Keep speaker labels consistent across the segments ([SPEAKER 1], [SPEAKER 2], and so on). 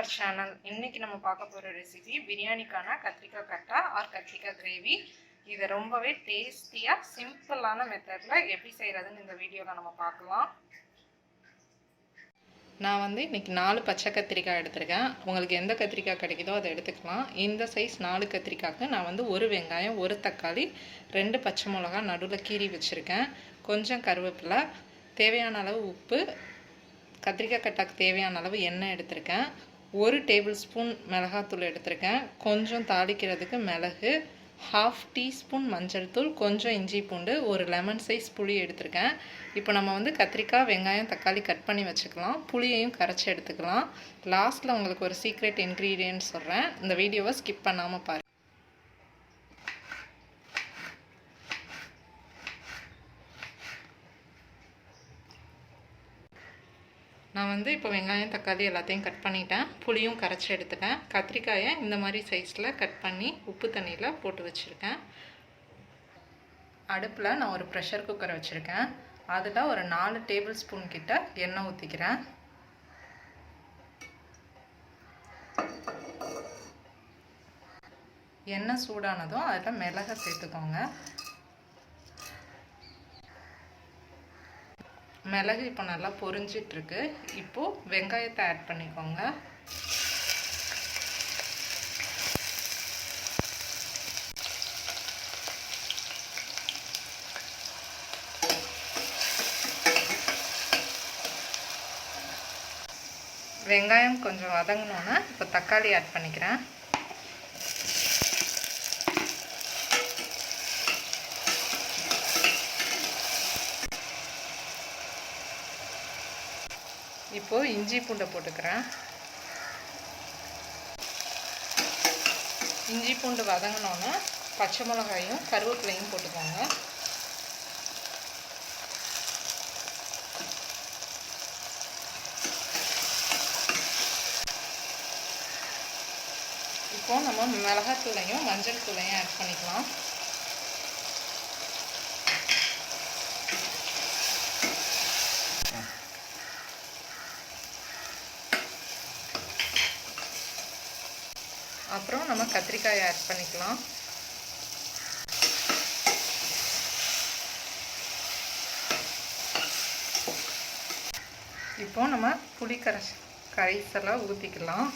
[SPEAKER 1] our channel. இன்னைக்கு நம்ம பார்க்க போற ரெசிபி பிரியாணிக்கான கத்திரிக்காய் கட்டா ஆர் கத்திரிக்காய் கிரேவி. இது ரொம்பவே டேஸ்டியா சிம்பிளான மெத்தட்ல எப்படி செய்யறதுன்னு இந்த வீடியோல நம்ம பார்க்கலாம். நான் வந்து இன்னைக்கு 4 பச்சை கத்திரிக்காய் எடுத்துர்க்கேன். உங்களுக்கு எந்த கத்திரிக்காய் கிடைக்குதோ அதை எடுத்துக்கலாம். இந்த சைஸ் 4 கத்திரிக்காய்க்கு நான் வந்து ஒரு வெங்காயம், ஒரு தக்காளி, 2 பச்சை மிளகாய் நடுவுல கீறி வச்சிருக்கேன். கொஞ்சம் கருவேப்பிலை, தேவையான அளவு உப்பு, கத்திரிக்காய் கட்டாக்கு தேவையான அளவு எண்ணெய் எடுத்திருக்கேன். 1 டேபிள் ஸ்பூன் மிளகாத்தூள் எடுத்திருக்கேன். கொஞ்சம் தாளிக்கிறதுக்கு மிளகு, 1/2 டீஸ்பூன் மஞ்சள் தூள், கொஞ்சம் இஞ்சி பூண்டு, ஒரு லெமன் சைஸ் புளி எடுத்திருக்கேன். இப்போ நம்ம வந்து கத்திரிக்காய், வெங்காயம், தக்காளி கட் பண்ணி வச்சுக்கலாம். புளியையும் கரைச்சி எடுத்துக்கலாம். லாஸ்ட்டில் உங்களுக்கு ஒரு சீக்ரெட் இன்க்ரீடியன்ட் சொல்கிறேன். இந்த வீடியோவை ஸ்கிப் பண்ணாமல் பாருங்கள். நான் வந்து இப்போ வெங்காயம், தக்காளி எல்லாத்தையும் கட் பண்ணிட்டேன். புளியும் கரைச்சி எடுத்துட்டேன். கத்திரிக்காயை இந்த மாதிரி சைஸில் கட் பண்ணி உப்பு தண்ணியில் போட்டு வச்சுருக்கேன். அடுப்பில் நான் ஒரு ப்ரெஷர் குக்கரை வச்சுருக்கேன். அதில் ஒரு 4 டேபிள் ஸ்பூன் கிட்ட எண்ணெய் ஊற்றிக்கிறேன். எண்ணெய் சூடானதும் அதில் மிளகை சேர்த்துக்கோங்க. மிளகு இப்போ நல்லா பொரிஞ்சிட்ருக்கு. இப்போது வெங்காயத்தை ஆட் பண்ணிக்கோங்க. வெங்காயம் கொஞ்சம் வதங்கினோன்னா இப்போ தக்காளி ஆட் பண்ணிக்கிறேன். இப்போது இஞ்சி பூண்டை போட்டுக்கிறேன். இஞ்சி பூண்டு வதங்கினோன்னா பச்சை மிளகாயும் கருவேப்பிலையும் போட்டுக்கோங்க. இப்போ நம்ம மிளகாத்தூளையும் மஞ்சள் தூளையும் ஆட் பண்ணிக்கலாம். அப்புறம் நம்ம கத்திரிக்காயை ஆட் பண்ணிக்கலாம். இப்போ நம்ம புளி கரைசலை ஊற்றிக்கலாம்.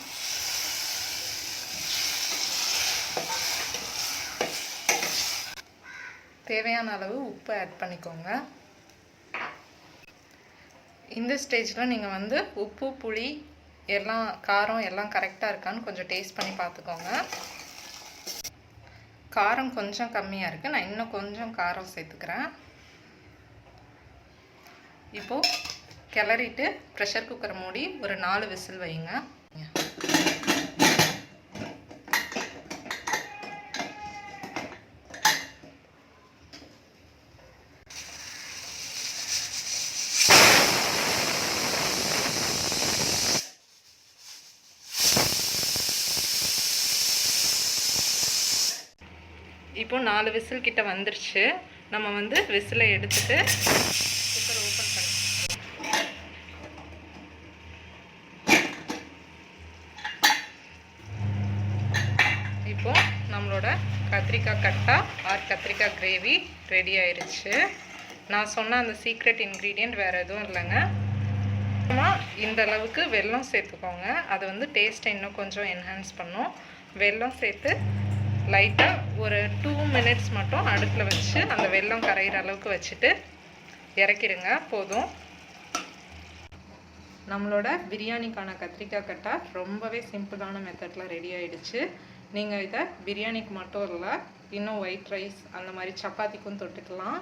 [SPEAKER 1] தேவையான அளவு உப்பு ஆட் பண்ணிக்கோங்க. இந்த ஸ்டேஜில் நீங்கள் வந்து உப்பு, புளி எல்லாம் காரம் எல்லாம் கரெக்டாக இருக்கான்னு கொஞ்சம் டேஸ்ட் பண்ணி பார்த்துக்கோங்க. காரம் கொஞ்சம் கம்மியாக இருக்குது. நான் இன்னும் கொஞ்சம் காரம் சேர்த்துக்கிறேன். இப்போது கிளறிட்டு ப்ரெஷர் குக்கர் மூடி ஒரு 4 விசில் வைங்க. இப்போ 4 விசில் கிட்ட வந்துருச்சு. நம்ம வந்து விசிலை எடுத்துட்டு குக்கரை ஓப்பன் பண்ணி இப்போ நம்மளோட கத்திரிக்காய் கட்டா ஆர் கத்திரிக்காய் கிரேவி ரெடி ஆயிடுச்சு. நான் சொன்ன அந்த சீக்ரெட் இன்க்ரீடியன்ட் வேறு எதுவும் இல்லைங்க. இந்த அளவுக்கு வெல்லம் சேர்த்துக்கோங்க. அது வந்து டேஸ்ட்டை இன்னும் கொஞ்சம் என்ஹான்ஸ் பண்ணும். வெல்லம் சேர்த்து லைட்டாக ஒரு 2 மினிட்ஸ் மட்டும் அடுப்பில் வச்சு அந்த வெல்லம் கரைகிற அளவுக்கு வச்சுட்டு இறக்கிடுங்க. போதும். நம்மளோட பிரியாணிக்கான கத்திரிக்காய் கட்டா ரொம்பவே சிம்பிளான மெத்தடில் ரெடி ஆகிடுச்சு. நீங்கள் இதை பிரியாணிக்கு மட்டும் இல்லை, இன்னும் ஒயிட் ரைஸ் அந்த மாதிரி சப்பாத்திக்கும் தொட்டுக்கலாம்.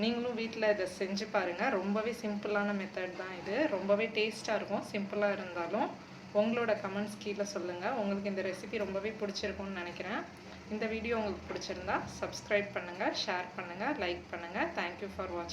[SPEAKER 1] நீங்களும் வீட்டில் இதை செஞ்சு பாருங்கள். ரொம்பவே சிம்பிளான மெத்தட் தான் இது. ரொம்பவே டேஸ்ட்டாக இருக்கும். சிம்பிளாக இருந்தாலும் உங்களோட கமெண்ட்ஸ் கீழே சொல்லுங்கள். உங்களுக்கு இந்த ரெசிபி ரொம்பவே பிடிச்சிருக்கும்னு நினைக்கிறேன். இந்த வீடியோ உங்களுக்கு பிடிச்சிருந்தா சப்ஸ்கிரைப் பண்ணுங்கள், ஷேர் பண்ணுங்கள், லைக் பண்ணுங்கள். தேங்க்யூ ஃபார் வாட்சிங்.